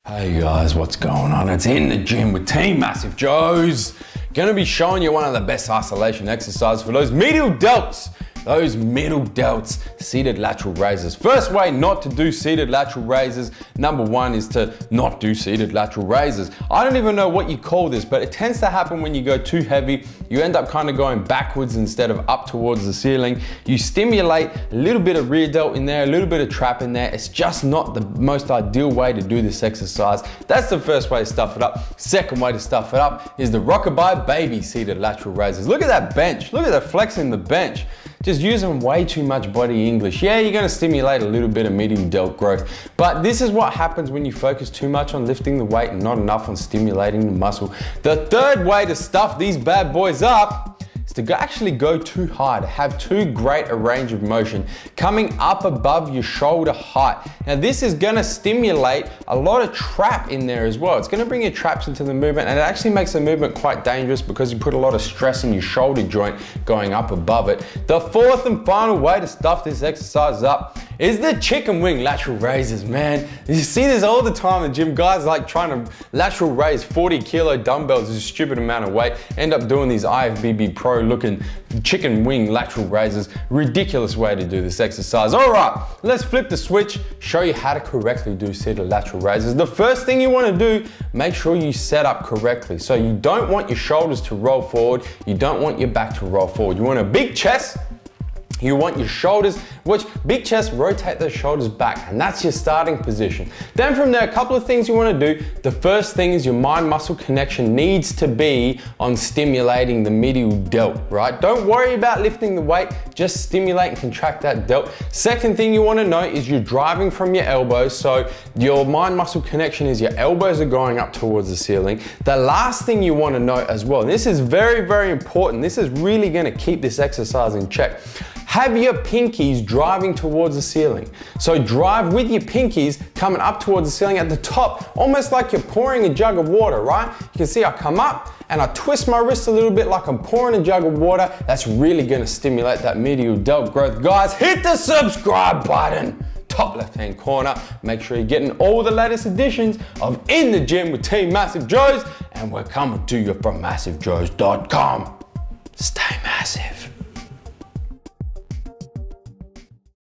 Hey guys, what's going on? It's In the Gym with Team Massive Joes. Gonna be showing you one of the best isolation exercises for those medial delts. Those middle delts, seated lateral raises. First way not to do seated lateral raises, number one, is to not do seated lateral raises. I don't even know what you call this, but it tends to happen when you go too heavy. You end up kind of going backwards instead of up towards the ceiling. You stimulate a little bit of rear delt in there, a little bit of trap in there. It's just not the most ideal way to do this exercise. That's the first way to stuff it up. Second way to stuff it up is the rockabye baby seated lateral raises. Look at that bench. Look at that flexing the bench. Just using way too much body English. Yeah, you're gonna stimulate a little bit of medial delt growth, but this is what happens when you focus too much on lifting the weight and not enough on stimulating the muscle. The third way to stuff these bad boys up is to actually go too high, to have too great a range of motion, coming up above your shoulder height. Now this is gonna stimulate a lot of trap in there as well. It's gonna bring your traps into the movement, and it actually makes the movement quite dangerous because you put a lot of stress in your shoulder joint going up above it. The fourth and final way to stuff this exercise up is the chicken wing lateral raises, man. You see this all the time in the gym. Guys like trying to lateral raise 40 kilo dumbbells, is a stupid amount of weight, end up doing these IFBB Pro looking chicken wing lateral raises. Ridiculous way to do this exercise. All right, let's flip the switch, show you how to correctly do seated lateral raises. The first thing you want to do, make sure you set up correctly. So you don't want your shoulders to roll forward, you don't want your back to roll forward. You want a big chest, you want your shoulders, which big chest, rotate those shoulders back, and that's your starting position. Then from there, a couple of things you want to do. The first thing is your mind-muscle connection needs to be on stimulating the medial delt, right? Don't worry about lifting the weight, just stimulate and contract that delt. Second thing you want to know is you're driving from your elbows, so your mind-muscle connection is your elbows are going up towards the ceiling. The last thing you want to know as well, and this is very, very important, this is really going to keep this exercise in check. Have your pinkies driving towards the ceiling. So drive with your pinkies coming up towards the ceiling at the top, almost like you're pouring a jug of water, right? You can see I come up and I twist my wrist a little bit like I'm pouring a jug of water. That's really gonna stimulate that medial delt growth. Guys, hit the subscribe button. Top left-hand corner. Make sure you're getting all the latest editions of In the Gym with Team Massive Joes, and we're coming to you from massivejoes.com. Stay